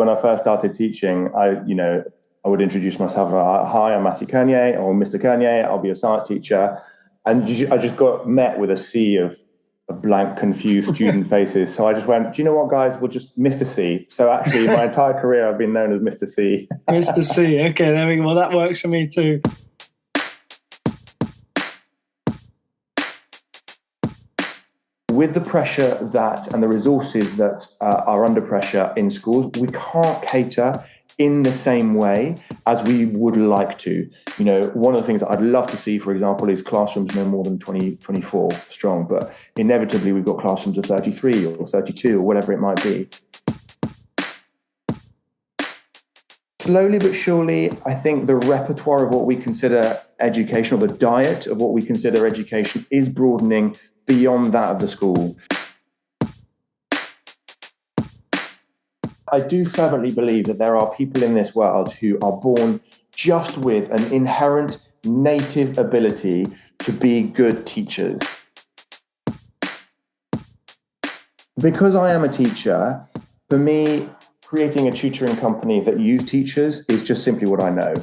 when I first started teaching, I would introduce myself. Hi, I'm Matthew Curnier, or Mr. Kernier. I'll be a science teacher. And I just got met with a sea of blank, confused student faces. So I just went, do you know what, guys? We'll just Mr. C. So actually, my entire career, I've been known as Mr. C. Mr. C. Okay, there we go. Well, that works for me too. With the pressure and the resources that are under pressure in schools, we can't cater in the same way as we would like to. One of the things that I'd love to see, for example, is classrooms no more than 24 strong, but inevitably we've got classrooms of 33 or 32 or whatever it might be. Slowly but surely, I think the repertoire of what we consider education, or the diet of what we consider education, is broadening beyond that of the school. I do fervently believe that there are people in this world who are born just with an inherent native ability to be good teachers. Because I am a teacher, for me, creating a tutoring company that uses teachers is just simply what I know.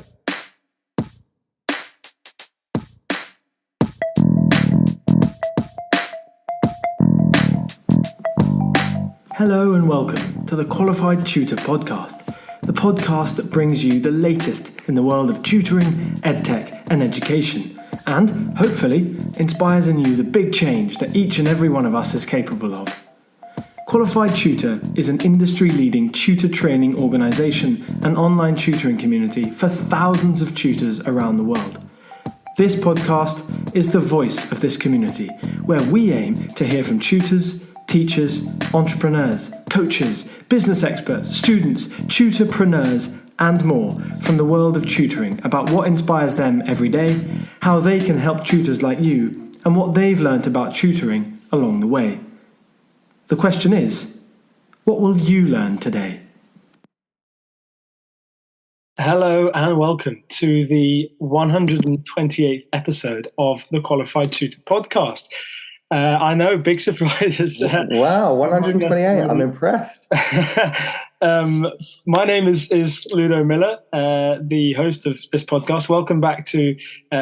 Hello and welcome to the Qualified Tutor podcast, the podcast that brings you the latest in the world of tutoring, edtech and education, and hopefully inspires in you the big change that each and every one of us is capable of. Qualified Tutor is an industry-leading tutor training organisation and online tutoring community for thousands of tutors around the world. This podcast is the voice of this community, where we aim to hear from tutors, teachers, entrepreneurs, coaches, business experts, students, tutorpreneurs, and more from the world of tutoring about what inspires them every day, how they can help tutors like you, and what they've learnt about tutoring along the way. The question is, what will you learn today? Hello and welcome to the 128th episode of the Qualified Tutor podcast. I know, big surprises. Wow, 128. I'm impressed. My name is Ludo Miller, the host of this podcast. Welcome back to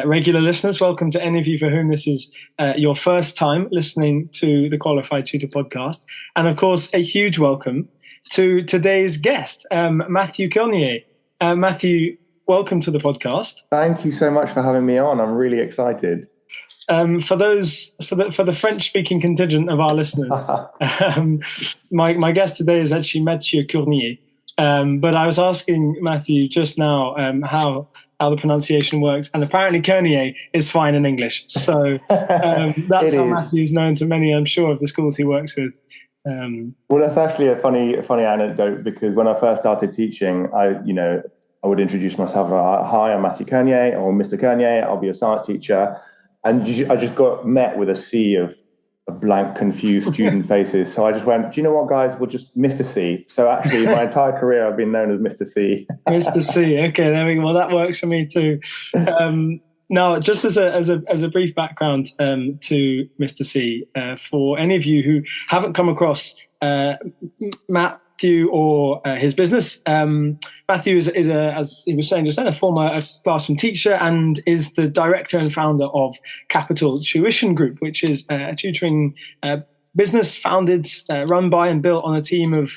regular listeners. Welcome to any of you for whom this is your first time listening to the Qualified Tutor podcast. And of course, a huge welcome to today's guest, Matthew Curnier. Matthew, welcome to the podcast. Thank you so much for having me on. I'm really excited. For the French-speaking contingent of our listeners, my guest today is actually Mathieu Curnier. But I was asking Matthew just now how the pronunciation works, and apparently Kernier is fine in English. So that's how Matthew is known to many, I'm sure, of the schools he works with. Well, that's actually a funny anecdote, because when I first started teaching, I would introduce myself. Hi, I'm Matthew Curnier, or Mr. Kernier. I'll be a science teacher. And I just got met with a sea of blank, confused student faces. So I just went, do you know what, guys? We'll just Mr. C. So actually, my entire career, I've been known as Mr. C. Mr. C. Okay, there we go. Well, that works for me too. Now, just as a brief background to Mr. C, for any of you who haven't come across Matthew or his business, Matthew is as he was saying just then, a former classroom teacher, and is the director and founder of Capital Tuition Group, which is a tutoring business founded, run by and built on a team of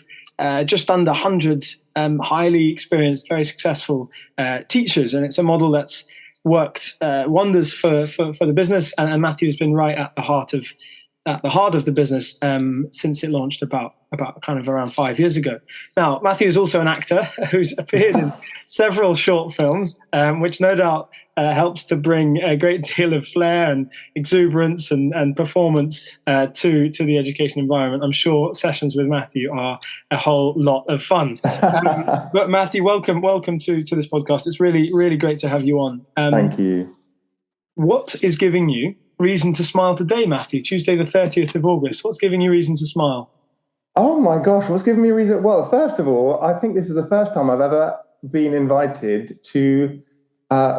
just under 100 highly experienced, very successful teachers. And it's a model that's worked wonders for the business, and Matthew has been right at the heart of the business since it launched about kind of around 5 years ago. Now, Matthew is also an actor who's appeared in several short films, which no doubt helps to bring a great deal of flair and exuberance and performance to the education environment. I'm sure sessions with Matthew are a whole lot of fun. But Matthew, welcome to this podcast. It's really, really great to have you on. Thank you. What is giving you reason to smile today, Matthew? Tuesday the 30th of August. What's giving you reason to smile? Oh my gosh, what's giving me a reason? Well, first of all, I think this is the first time I've ever been invited to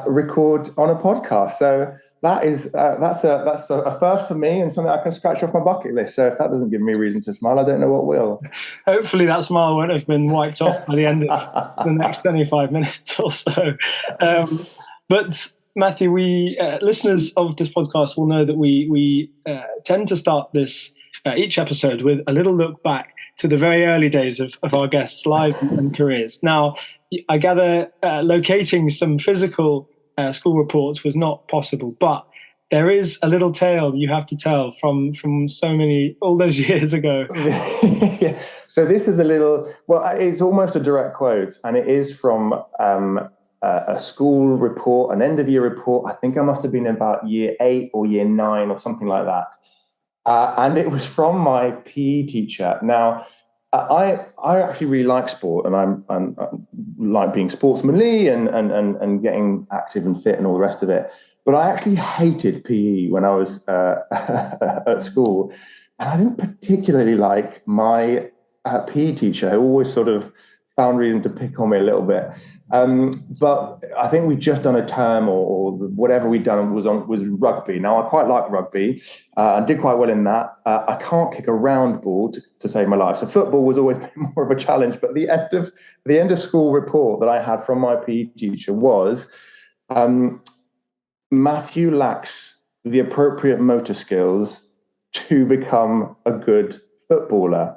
record on a podcast. So that's a first for me and something I can scratch off my bucket list. So if that doesn't give me a reason to smile, I don't know what will. Hopefully that smile won't have been wiped off by the end of the next 25 minutes or so. But Matthew, we listeners of this podcast will know that we tend to start this each episode with a little look back to the very early days of our guests' lives and careers. Now, I gather locating some physical school reports was not possible, but there is a little tale you have to tell from all those years ago. Yeah. So this is it's almost a direct quote, and it is from a school report, an end of year report. I think I must have been in about year 8 or year 9 or something like that. And it was from my PE teacher. Now, I actually really like sport, and I'm like being sportsmanly and getting active and fit and all the rest of it. But I actually hated PE when I was at school, and I didn't particularly like my PE teacher, who always sort of found reason to pick on me a little bit. But I think we'd just done a term or whatever we'd done was rugby. Now, I quite like rugby and did quite well in that. I can't kick a round ball to save my life. So football was always more of a challenge. But the end of school report that I had from my PE teacher was Matthew lacks the appropriate motor skills to become a good footballer,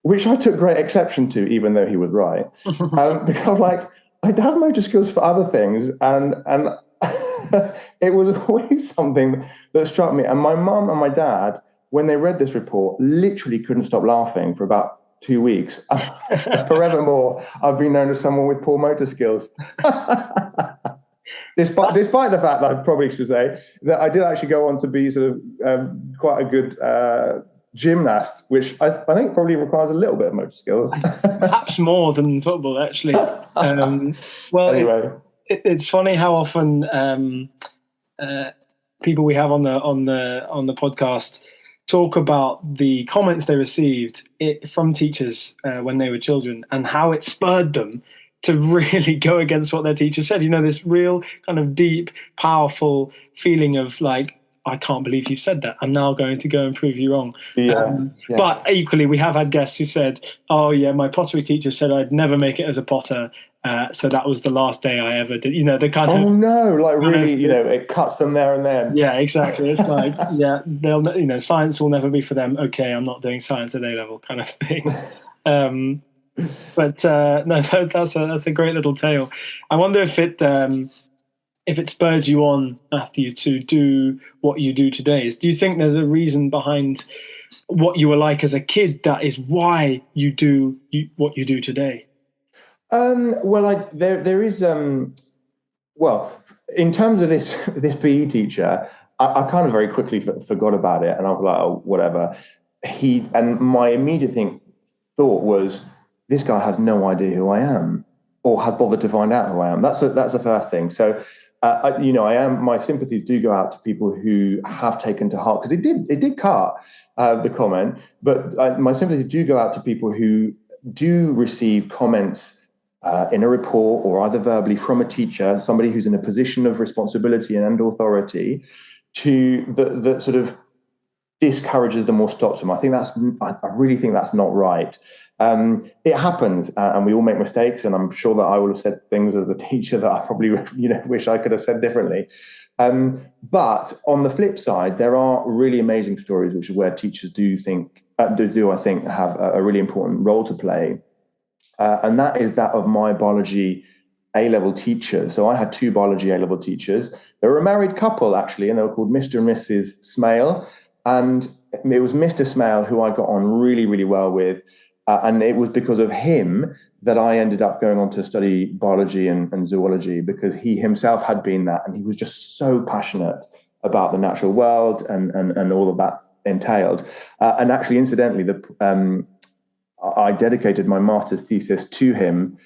which I took great exception to, even though he was right. Because I have motor skills for other things, and it was always something that struck me. And my mum and my dad, when they read this report, literally couldn't stop laughing for about 2 weeks. Forevermore, I've been known as someone with poor motor skills. Despite the fact that I probably should say that I did actually go on to be sort of quite a good gymnast, which I think probably requires a little bit of motor skills. Perhaps more than football, actually. Well, anyway, it's funny how often people we have on the podcast talk about the comments they received from teachers when they were children, and how it spurred them to really go against what their teacher said. You know, this real kind of deep, powerful feeling of like, I can't believe you said that. I'm now going to go and prove you wrong. Yeah. But equally, we have had guests who said, oh yeah, my pottery teacher said I'd never make it as a potter. So that was the last day I ever did. You know, the kind of... Oh no, like really, it cuts them there and then. Yeah, exactly. It's like, yeah, they'll, science will never be for them. Okay, I'm not doing science at A level kind of thing. But no, that's a great little tale. I wonder if it spurred you on, Matthew, to do what you do today. Do you think there's a reason behind what you were like as a kid that is why you do what you do today? Well, there is. Well, in terms of this PE teacher, I kind of very quickly forgot about it, and I was like, oh, whatever. And my immediate thought was, this guy has no idea who I am, or has bothered to find out who I am. That's the first thing. So, my sympathies do go out to people who have taken to heart, because it did cut the comment, but my sympathies do go out to people who do receive comments in a report, or either verbally from a teacher, somebody who's in a position of responsibility and authority, that sort of discourages them or stops them. I really think that's not right. It happens, and we all make mistakes, and I'm sure that I will have said things as a teacher that I probably wish I could have said differently. But on the flip side, there are really amazing stories, which is where teachers do I think have a really important role to play, and that is that of my biology A-level teachers. So I had 2 biology A-level teachers. They were a married couple, actually, and they were called Mr. and Mrs. Smale. And it was Mr. Smale who I got on really, really well with. And it was because of him that I ended up going on to study biology and zoology, because he himself had been that. And he was just so passionate about the natural world and all of that entailed. And actually, incidentally, I dedicated my master's thesis to him,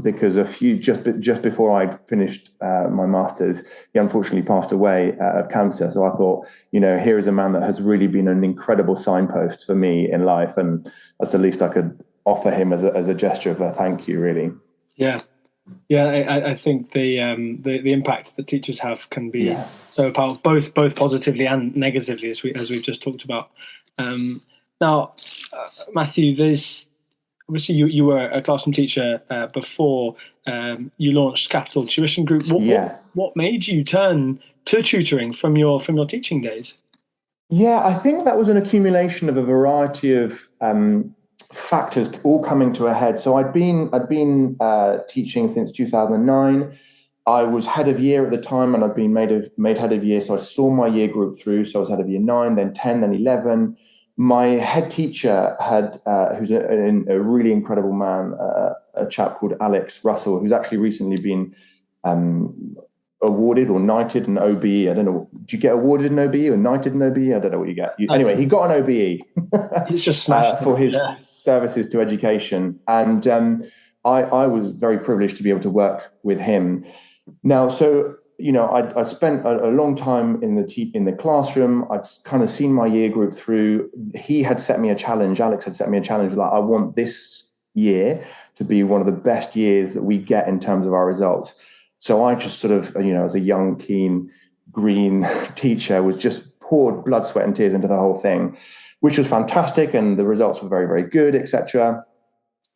because just before I finished my master's, he unfortunately passed away of cancer. So I thought, here is a man that has really been an incredible signpost for me in life, and that's the least I could offer him as a gesture of a thank you, really. Yeah, Yeah, I think the impact that teachers have can be Yeah. so powerful, both positively and negatively, as we've just talked about. Now, Matthew, this obviously you were a classroom teacher before you launched Capital Tuition Group. Yeah. What made you turn to tutoring from your teaching days? Yeah, I think that was an accumulation of a variety of factors all coming to a head. So I'd been teaching since 2009. I was head of year at the time, and I'd been made head of year. So I saw my year group through. So I was head of year 9, then 10, then 11. My head teacher who's a really incredible man, a chap called Alex Russell, who's actually recently been um, awarded or knighted an OBE. I don't know. Do you get awarded an OBE or knighted an OBE? I don't know what you get. Anyway, he got an OBE He's just smashed for his yeah. services to education. And I was very privileged to be able to work with him. Now, so I spent a long time in the classroom. I'd kind of seen my year group through. He had set me a challenge. Alex had set me a challenge. Like, I want this year to be one of the best years that we get in terms of our results. So I just sort of, as a young, keen, green teacher, was just poured blood, sweat, and tears into the whole thing, which was fantastic, and the results were very, very good, etc.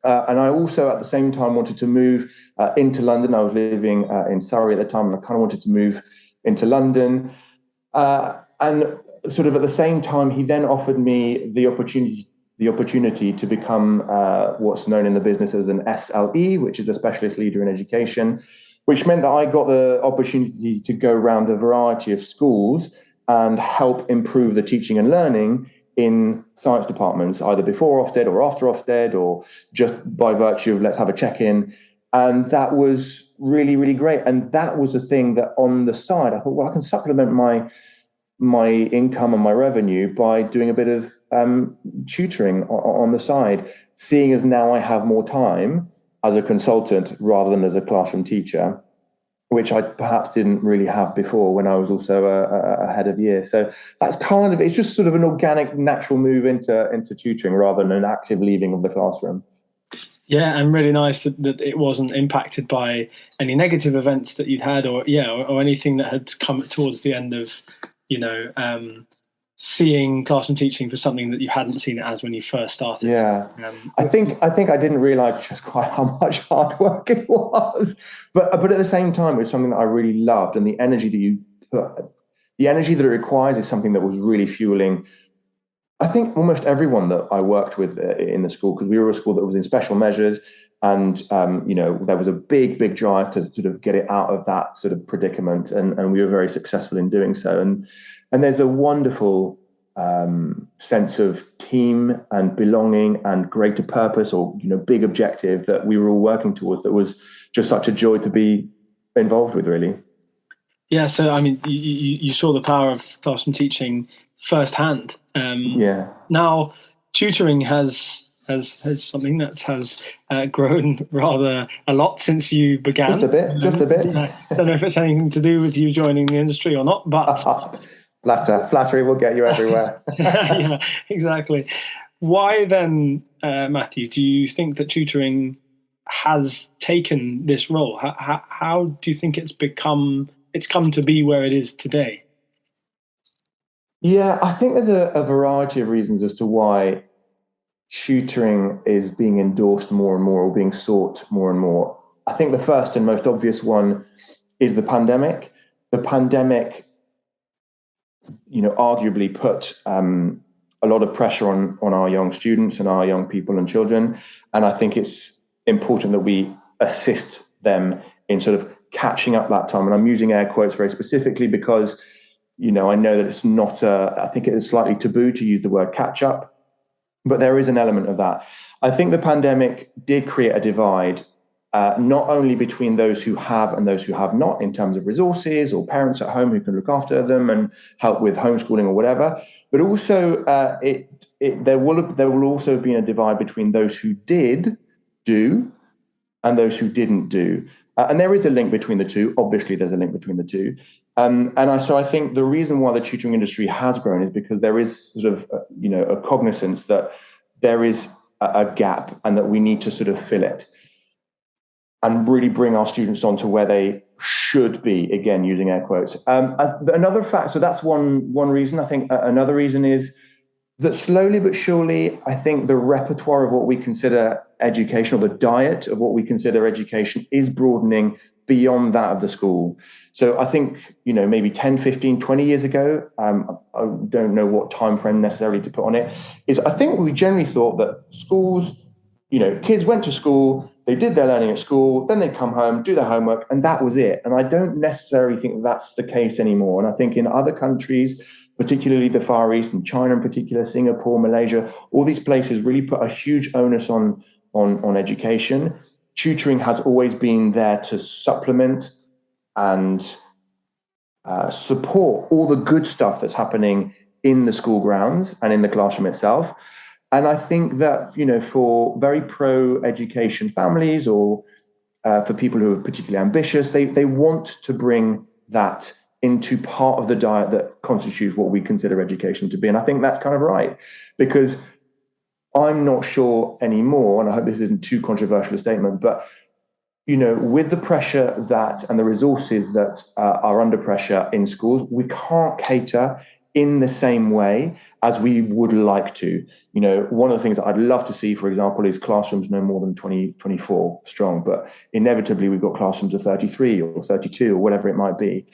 And I also, at the same time, wanted to move into London. I was living in Surrey at the time, and I kind of wanted to move into London. And sort of at the same time, he then offered me the opportunity to become what's known in the business as an SLE, which is a specialist leader in education, which meant that I got the opportunity to go around a variety of schools and help improve the teaching and learning in science departments, either before Ofsted or after Ofsted, or just by virtue of let's have a check-in. And that was really, really great. And that was a thing that on the side, I thought, well, I can supplement my income and my revenue by doing a bit of tutoring on the side, seeing as now I have more time as a consultant rather than as a classroom teacher, which I perhaps didn't really have before when I was also a head of year. So that's it's just sort of an organic, natural move into tutoring rather than an active leaving of the classroom. Yeah, and really nice that it wasn't impacted by any negative events that you'd had, or anything that had come towards the end of, seeing classroom teaching for something that you hadn't seen it as when you first started. Yeah, I think I didn't realise just quite how much hard work it was, but at the same time, it was something that I really loved, and the energy the energy that it requires is something that was really fueling. I think almost everyone that I worked with in the school, because we were a school that was in special measures, and there was a big drive to sort of get it out of that sort of predicament, and we were very successful in doing so. And there's a wonderful sense of team and belonging and greater purpose, or big objective that we were all working towards. That was just such a joy to be involved with, really. Yeah, so I mean, you saw the power of classroom teaching firsthand. Yeah. Now, tutoring has something that has grown rather a lot since you began. Just a bit. I don't know if it's anything to do with you joining the industry or not, but flattery will get you everywhere. Yeah, exactly. Why then, Matthew, do you think that tutoring has taken this role? How do you think it's come to be where it is today? Yeah, I think there's a variety of reasons as to why tutoring is being endorsed more and more, or being sought more and more. I think the first and most obvious one is the pandemic. The pandemic, arguably put a lot of pressure on our young students and our young people and children. And I think it's important that we assist them in sort of catching up that time. And I'm using air quotes very specifically because I know that it's not, I think it is slightly taboo to use the word catch up, but there is an element of that. I think the pandemic did create a divide, not only between those who have and those who have not, in terms of resources or parents at home who can look after them and help with homeschooling or whatever, but also there will also be a divide between those who did do and those who didn't do. And there is a link between the two. Obviously, there's a link between the two. So I think the reason why the tutoring industry has grown is because there is sort of, a cognizance that there is a gap and that we need to sort of fill it. and really bring our students on to where they should be, again, using air quotes. Another fact, so that's one reason. I think another reason is that slowly but surely, I think the repertoire of what we consider education, or the diet of what we consider education, is broadening beyond that of the school. So I think, maybe 10, 15, 20 years ago, I don't know what time frame necessarily to put on it, is I think we generally thought that schools, kids went to school, they did their learning at school, then they'd come home, do their homework, and that was it. And I don't necessarily think that's the case anymore. And I think in other countries, particularly the Far East, and China in particular, Singapore, Malaysia, all these places really put a huge onus on education. Tutoring has always been there to supplement and support all the good stuff that's happening in the school grounds and in the classroom itself. And I think that, for very pro-education families, or for people who are particularly ambitious, they want to bring that into part of the diet that constitutes what we consider education to be. And I think that's kind of right, because I'm not sure anymore, and I hope this isn't too controversial a statement, but, with the pressure that and the resources that are under pressure in schools, we can't cater in the same way as we would like to. One of the things that I'd love to see, for example, is classrooms no more than 24 strong, but inevitably we've got classrooms of 33 or 32 or whatever it might be.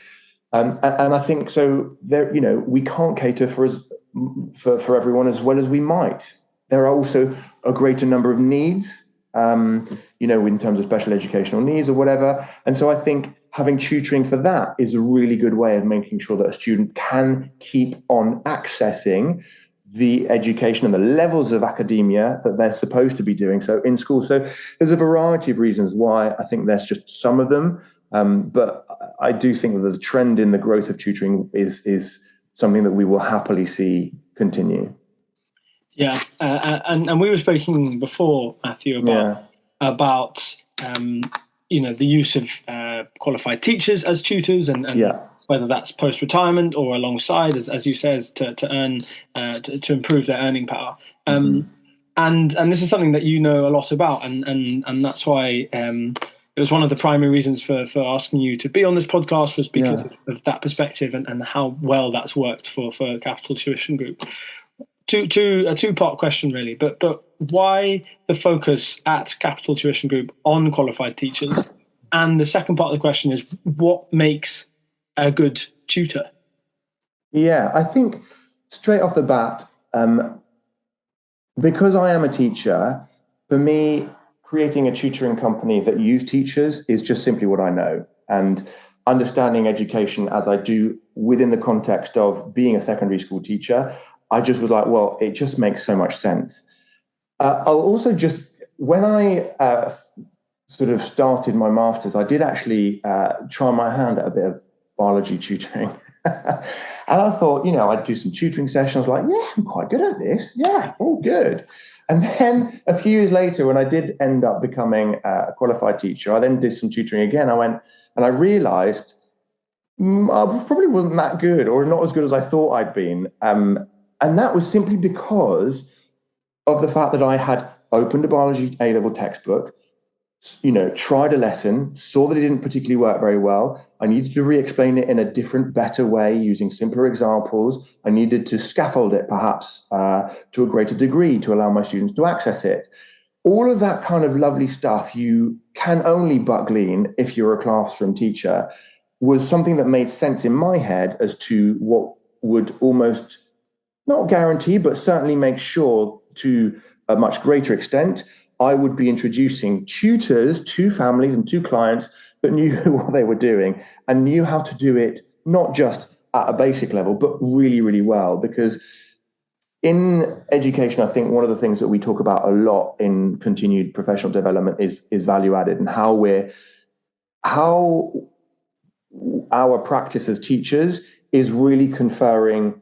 And I think so there, we can't cater for everyone as well as we might. There are also a greater number of needs, in terms of special educational needs or whatever. And so I think having tutoring for that is a really good way of making sure that a student can keep on accessing the education and the levels of academia that they're supposed to be doing so in school. So there's a variety of reasons why I think there's just some of them. But I do think that the trend in the growth of tutoring is something that we will happily see continue. Yeah, and we were speaking before, Matthew, about the use of qualified teachers as tutors, and whether that's post-retirement or alongside, as you said, to earn to improve their earning power. And this is something that you know a lot about, and that's why it was one of the primary reasons for asking you to be on this podcast, was because of that perspective and how well that's worked for Capital Tuition Group. A two-part question, really, but why the focus at Capital Tuition Group on qualified teachers? And the second part of the question is, what makes a good tutor? Yeah, I think straight off the bat, because I am a teacher, for me, creating a tutoring company that uses teachers is just simply what I know. And understanding education as I do within the context of being a secondary school teacher, I just was like, well, it just makes so much sense. I'll also just, when I sort of started my master's, I did actually try my hand at a bit of biology tutoring. And I thought, I'd do some tutoring sessions, like, yeah, I'm quite good at this. Yeah, all good. And then a few years later, when I did end up becoming a qualified teacher, I then did some tutoring again. I went and I realized I probably wasn't that good, or not as good as I thought I'd been. And that was simply because of the fact that I had opened a biology A-level textbook, tried a lesson, saw that it didn't particularly work very well. I needed to re-explain it in a different, better way using simpler examples. I needed to scaffold it perhaps to a greater degree to allow my students to access it. All of that kind of lovely stuff you can only but glean if you're a classroom teacher was something that made sense in my head as to what would almost not guarantee, but certainly make sure to a much greater extent, I would be introducing tutors to families and to clients that knew what they were doing and knew how to do it, not just at a basic level, but really, really well. Because in education, I think one of the things that we talk about a lot in continued professional development is value added, and how our practice as teachers is really conferring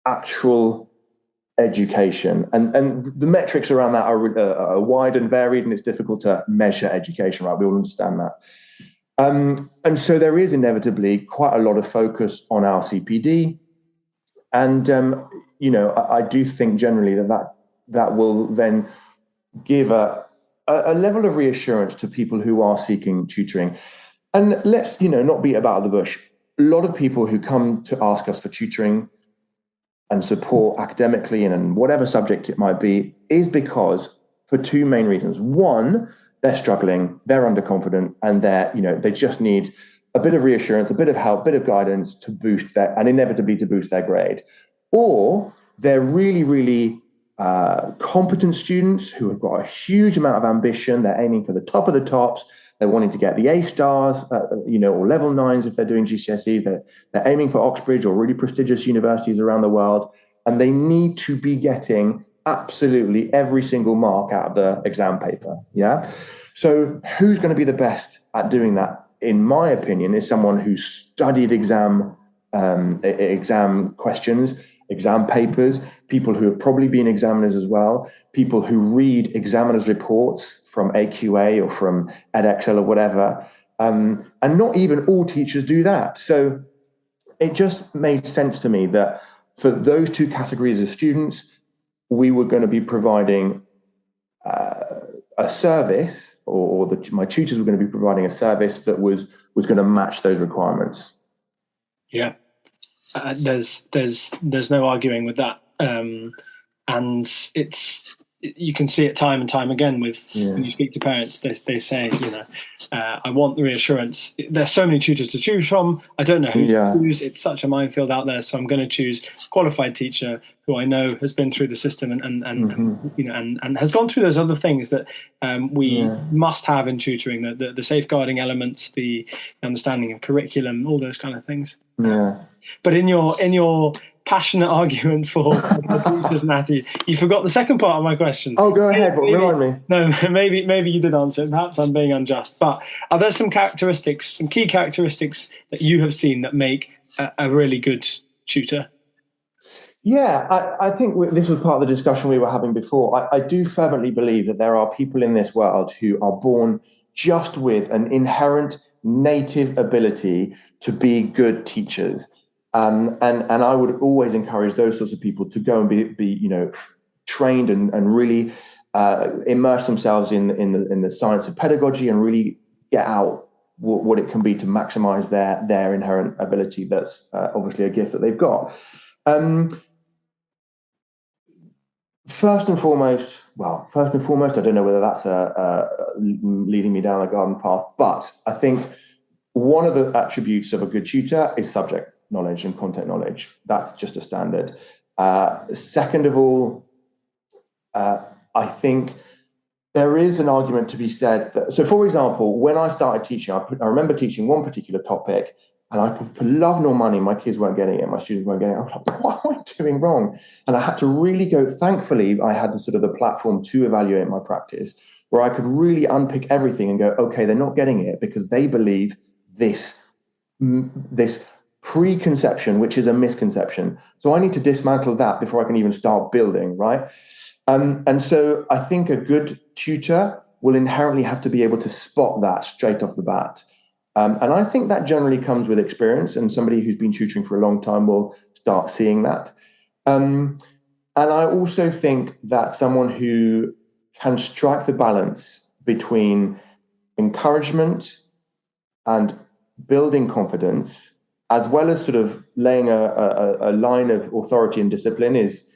actual education, and the metrics around that are wide and varied, and it's difficult to measure education, right? We all understand that. And so there is inevitably quite a lot of focus on our CPD, and I do think generally that will then give a a level of reassurance to people who are seeking tutoring. And let's, not beat about the bush. A lot of people who come to ask us for tutoring and support academically and in whatever subject it might be is because for two main reasons. One, they're struggling, they're underconfident, and they just need a bit of reassurance, a bit of help, a bit of guidance to boost and inevitably to boost their grade. Or they're really, really competent students who have got a huge amount of ambition. They're aiming for the top of the tops. They're wanting to get the A stars, or level 9s if they're doing GCSEs. They're aiming for Oxbridge or really prestigious universities around the world. And they need to be getting absolutely every single mark out of the exam paper. Yeah. So who's going to be the best at doing that, in my opinion, is someone who's studied exam questions, exam papers, people who have probably been examiners as well, people who read examiners' reports from AQA or from edXL or whatever. And not even all teachers do that. So it just made sense to me that for those two categories of students, we were going to be providing a service, or my tutors were going to be providing a service that was going to match those requirements. Yeah, there's no arguing with that, and you can see it time and time again when you speak to parents. They say, I want the reassurance. There's so many tutors to choose from. I don't know who to choose. It's such a minefield out there. So I'm going to choose a qualified teacher who I know has been through the system and has gone through those other things that we must have in tutoring, the safeguarding elements, the understanding of curriculum, all those kind of things. Yeah. But in your passionate argument for the teachers, Matthew, you forgot the second part of my question. Oh, go ahead. Remind me. No, maybe you did answer it. Perhaps I'm being unjust. But are there some key characteristics that you have seen that make a really good tutor? Yeah, I think this was part of the discussion we were having before. I do fervently believe that there are people in this world who are born just with an inherent native ability to be good teachers. And I would always encourage those sorts of people to go and be trained and really immerse themselves in the science of pedagogy and really get out what it can be to maximize their inherent ability. That's obviously a gift that they've got. First and foremost, I don't know whether that's leading me down a garden path, but I think one of the attributes of a good tutor is subject knowledge and content knowledge. That's just a standard. Second of all, I think there is an argument to be said that, so for example, when I started teaching, I remember teaching one particular topic, and for love nor money, my kids weren't getting it, my students weren't getting it. I was like, what am I doing wrong? And I had to really go, thankfully, I had the platform to evaluate my practice, where I could really unpick everything and go, okay, they're not getting it because they believe this preconception, which is a misconception. So I need to dismantle that before I can even start building, right? And so I think a good tutor will inherently have to be able to spot that straight off the bat. And I think that generally comes with experience, and somebody who's been tutoring for a long time will start seeing that. And I also think that someone who can strike the balance between encouragement and building confidence, as well as laying a line of authority and discipline, is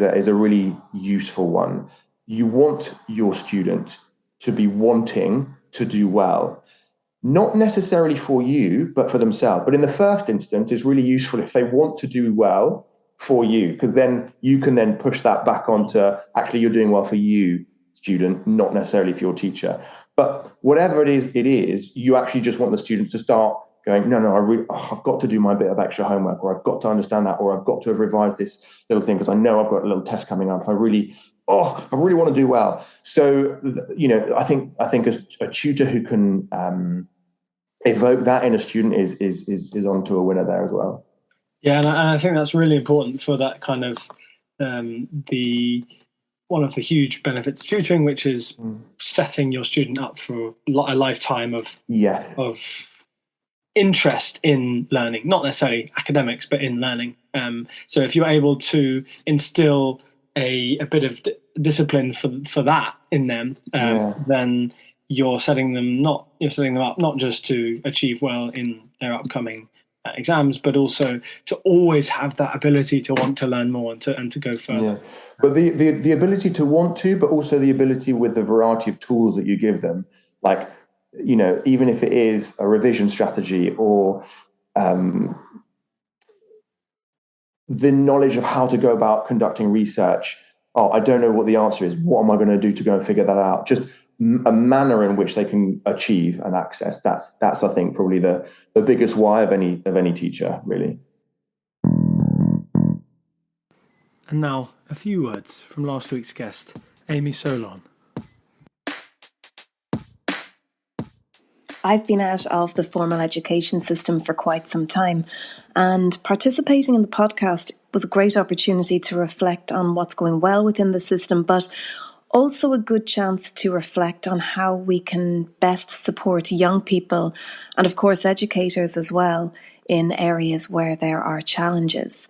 a really useful one. You want your student to be wanting to do well, not necessarily for you, but for themselves. But in the first instance, it's really useful if they want to do well for you, because then you can then push that back onto, actually, you're doing well for you, student, not necessarily for your teacher. But whatever it is, you actually just want the students to start going, no, I've got to do my bit of extra homework, or I've got to understand that, or I've got to have revised this little thing because I know I've got a little test coming up. I really want to do well. So, I think a tutor who can evoke that in a student is onto a winner there as well. Yeah, and I think that's really important for that kind of one of the huge benefits of tutoring, which is setting your student up for a lifetime of interest in learning, not necessarily academics, but in learning. So if you're able to instill a bit of discipline for that in them, then you're setting them up not just to achieve well in their upcoming exams, but also to always have that ability to want to learn more and to go further. Yeah, but the ability to want to, but also the ability with the variety of tools that you give them, like, you know, even if it is a revision strategy or the knowledge of how to go about conducting research. Oh, I don't know what the answer is. What am I going to do to go and figure that out? Just a manner in which they can achieve and access. That's I think probably the biggest why of any teacher, really. And now a few words from last week's guest, Amy Solon. I've been out of the formal education system for quite some time, and participating in the podcast was a great opportunity to reflect on what's going well within the system, but also a good chance to reflect on how we can best support young people and, of course, educators as well in areas where there are challenges.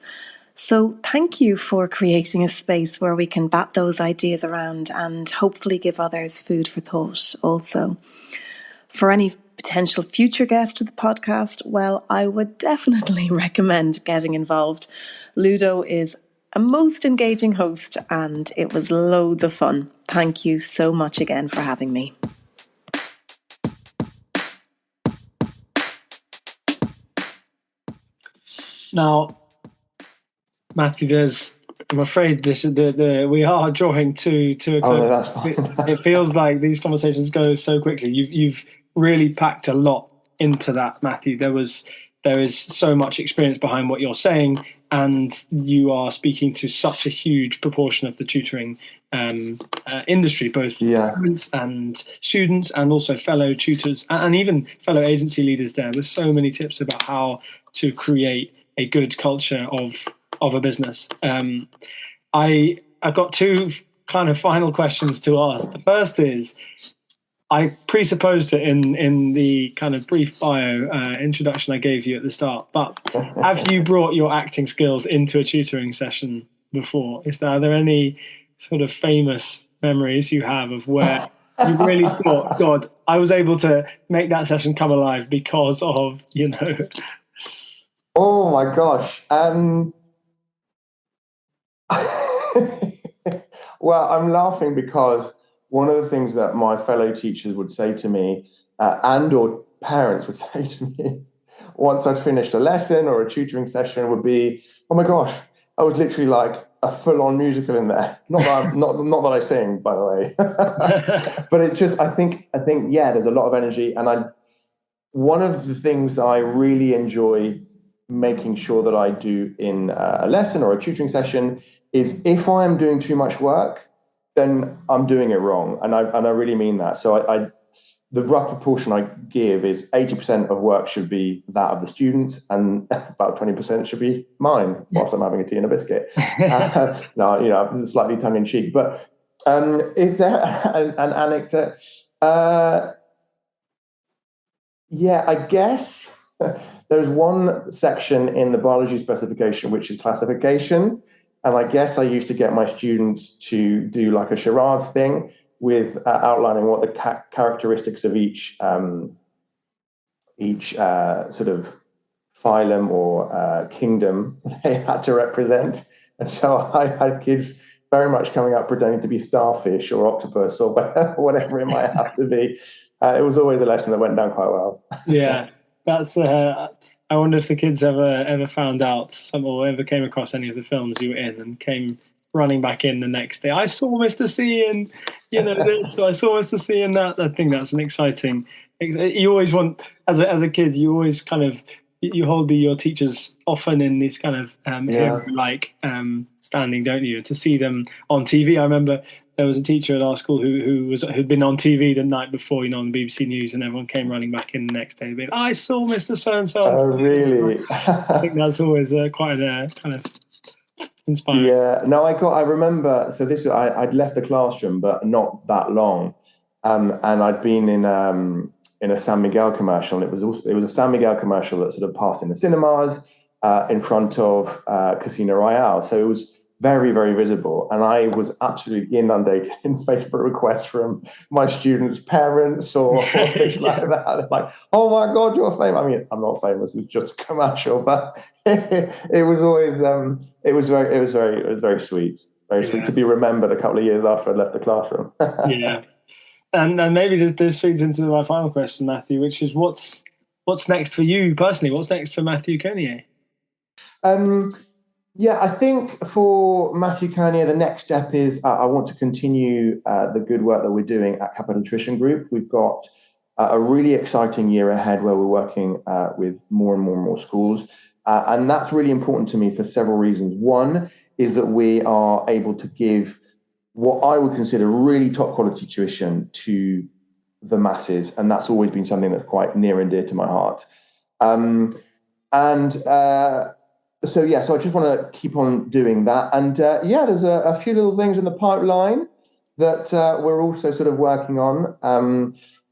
So thank you for creating a space where we can bat those ideas around and hopefully give others food for thought also. For any potential future guest to the podcast, well, I would definitely recommend getting involved. Ludo is a most engaging host and it was loads of fun. Thank you so much again for having me. Now, Matthew, I'm afraid this is we are drawing to a close. Oh, no, that's fine. It feels like these conversations go so quickly. You've really packed a lot into that, Matthew. There is so much experience behind what you're saying, and you are speaking to such a huge proportion of the tutoring industry, both parents and students, and also fellow tutors and even fellow agency leaders there. There's so many tips about how to create a good culture of a business. I've got two kind of final questions to ask. The first is, I presupposed it in the kind of brief bio introduction I gave you at the start, but have you brought your acting skills into a tutoring session before? Are there any sort of famous memories you have of where you really thought, God, I was able to make that session come alive because of, you know? Oh my gosh. Well, I'm laughing because one of the things that my fellow teachers would say to me, and or parents would say to me, once I'd finished a lesson or a tutoring session, would be, "Oh my gosh, I was literally like a full-on musical in there." Not that I sing, by the way, but it just, I think, yeah, there's a lot of energy, and one of the things I really enjoy making sure that I do in a lesson or a tutoring session is, if I am doing too much work, then I'm doing it wrong. And I really mean that. So the rough proportion I give is 80% of work should be that of the students, and about 20% should be mine whilst I'm having a tea and a biscuit. No, you know, this is slightly tongue in cheek, but is there an anecdote? Yeah, I guess there's one section in the biology specification, which is classification. And I guess I used to get my students to do like a charade thing with outlining what the characteristics of each sort of phylum or kingdom they had to represent. And so I had kids very much coming up pretending to be starfish or octopus or whatever it might have to be. It was always a lesson that went down quite well. Yeah, that's... I wonder if the kids ever found out or ever came across any of the films you were in and came running back in the next day. I saw Mr. C in, you know, this, so I saw Mr. C in that. I think that's an exciting. You always want, as a kid, you always kind of, you hold your teachers often in this kind of hero-like standing, don't you? To see them on TV. I remember there was a teacher at our school who'd been on TV the night before, you know, on the BBC News, and everyone came running back in the next day. Being, I saw Mr. So-and-so. Oh, really? I think that's always quite a kind of inspiring. Yeah, no, I remember, so I'd left the classroom, but not that long. And I'd been in a San Miguel commercial, and it was a San Miguel commercial that sort of passed in the cinemas in front of Casino Royale. So it was very, very visible. And I was absolutely inundated in Facebook requests from my students' parents or things like that. They're like, oh my God, you're famous. I mean, I'm not famous, it's just a commercial, but it was always, it was very sweet. Very sweet to be remembered a couple of years after I left the classroom. Yeah. And maybe this feeds into my final question, Matthew, which is what's next for you personally? What's next for Matthew Kernier? Yeah, I think for Matthew Curnier, the next step is I want to continue the good work that we're doing at Capital Tuition Group. We've got a really exciting year ahead where we're working with more and more schools. And that's really important to me for several reasons. One is that we are able to give what I would consider really top quality tuition to the masses. And that's always been something that's quite near and dear to my heart. So I just want to keep on doing that. And there's a few little things in the pipeline that we're also sort of working on.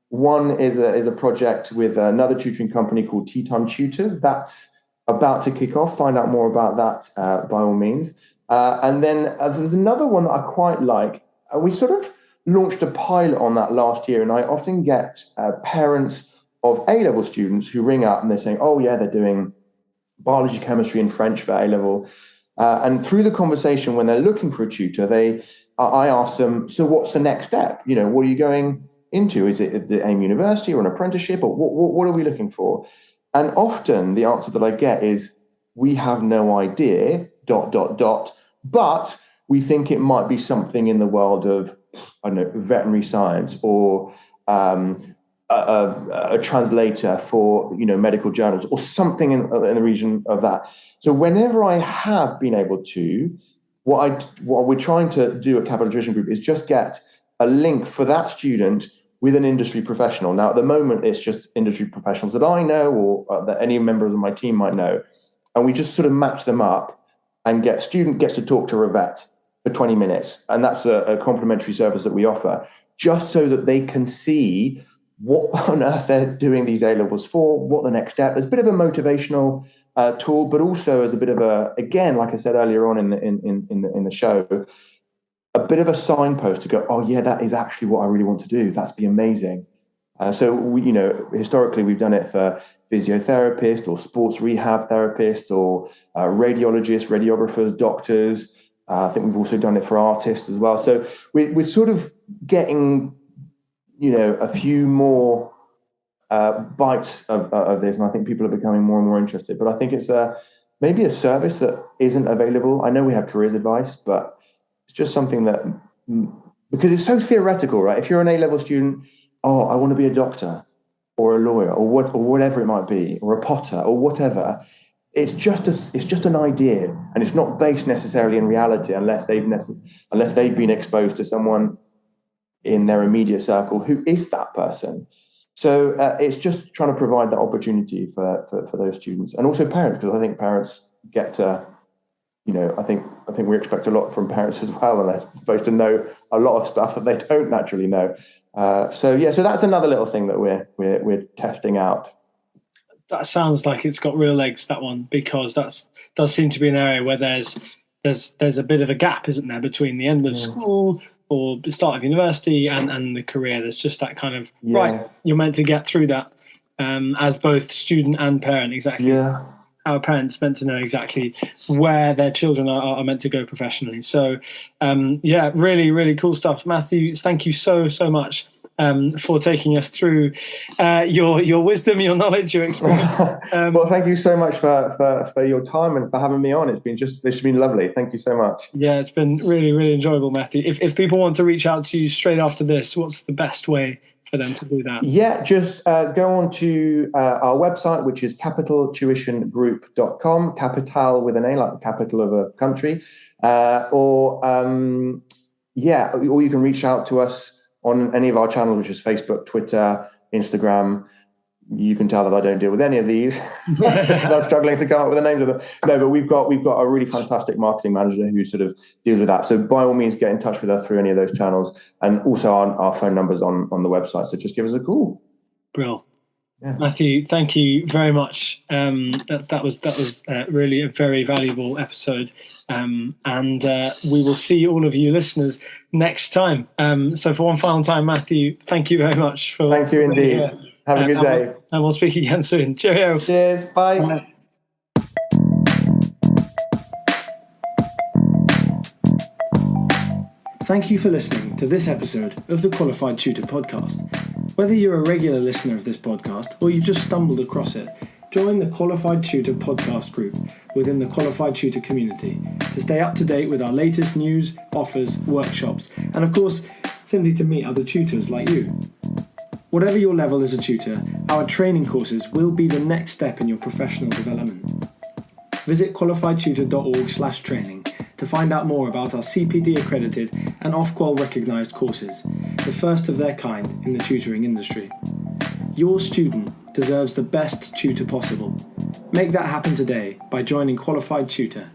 One is a project with another tutoring company called Tutors. That's about to kick off. Find out more about that by all means. And then there's another one that I quite like. We sort of launched a pilot on that last year, and I often get parents of A-level students who ring up and they're saying, oh yeah, they're doing biology, chemistry, and French for A-level. And through the conversation, when they're looking for a tutor, I ask them, so what's the next step? You know, what are you going into? Is it the AIM University or an apprenticeship, or what are we looking for? And often the answer that I get is, we have no idea, ... but we think it might be something in the world of, I don't know, veterinary science, or a translator for, medical journals, or something in the region of that. So whenever I have been able to, what we're trying to do at Capital Tuition Group is just get a link for that student with an industry professional. Now, at the moment, it's just industry professionals that I know, or that any members of my team might know. And we just sort of match them up, and student gets to talk to a vet for 20 minutes. And that's a complimentary service that we offer, just so that they can see what on earth they're doing these A-levels for, what the next step. It's a bit of a motivational tool, but also as a bit of a, again, like I said earlier on in the show, a bit of a signpost to go, oh yeah, that is actually what I really want to do. That's be amazing. So we, historically we've done it for physiotherapists or sports rehab therapists or radiologists, radiographers, doctors. I think we've also done it for artists as well. So we're sort of getting, a few more bites of this, and I think people are becoming more and more interested. But I think it's maybe a service that isn't available. I know we have careers advice, but it's just something that, because it's so theoretical, right? If you're an A-level student, oh, I want to be a doctor or a lawyer or whatever it might be, or a potter or whatever. It's just an idea, and it's not based necessarily in reality unless they've been exposed to someone in their immediate circle who is that person. So it's just trying to provide that opportunity for those students, and also parents, because I think parents get to, I think we expect a lot from parents as well, and they're supposed to know a lot of stuff that they don't naturally know. So that's another little thing that we're testing out. That sounds like it's got real legs, that one, because that does seem to be an area where there's a bit of a gap, isn't there, between the end of school or the start of university and the career. There's just that kind of, right, you're meant to get through that as both student and parent, exactly. Yeah. Our parents meant to know exactly where their children are meant to go professionally. So, really, really cool stuff. Matthew, thank you so much for taking us through your wisdom, your knowledge, your experience. Well, thank you so much for your time and for having me on. It's been lovely. Thank you so much. Yeah, it's been really, really enjoyable, Matthew. If people want to reach out to you straight after this, what's the best way for them to do that? Yeah, just go on to our website, which is capitaltuitiongroup.com, capital with an A, like the capital of a country, or you can reach out to us on any of our channels, which is Facebook, Twitter, Instagram. You can tell that I don't deal with any of these. I'm struggling to come up with the names of them. No, but we've got a really fantastic marketing manager who sort of deals with that. So by all means, get in touch with us through any of those channels, and also our phone numbers on the website. So just give us a call. Brilliant. Matthew, thank you very much. That was really a very valuable episode, and we will see all of you listeners next time. So for one final time, Matthew, thank you very much for. Thank you indeed. Have a good day, and we'll speak again soon. Cheerio. Cheers. Bye. Bye. Thank you for listening to this episode of the Qualified Tutor Podcast. Whether you're a regular listener of this podcast or you've just stumbled across it, join the Qualified Tutor podcast group within the Qualified Tutor community to stay up to date with our latest news, offers, workshops, and of course, simply to meet other tutors like you. Whatever your level as a tutor, our training courses will be the next step in your professional development. Visit qualifiedtutor.org/training to find out more about our CPD accredited and Ofqual recognised courses, the first of their kind in the tutoring industry. Your student deserves the best tutor possible. Make that happen today by joining Qualified Tutor.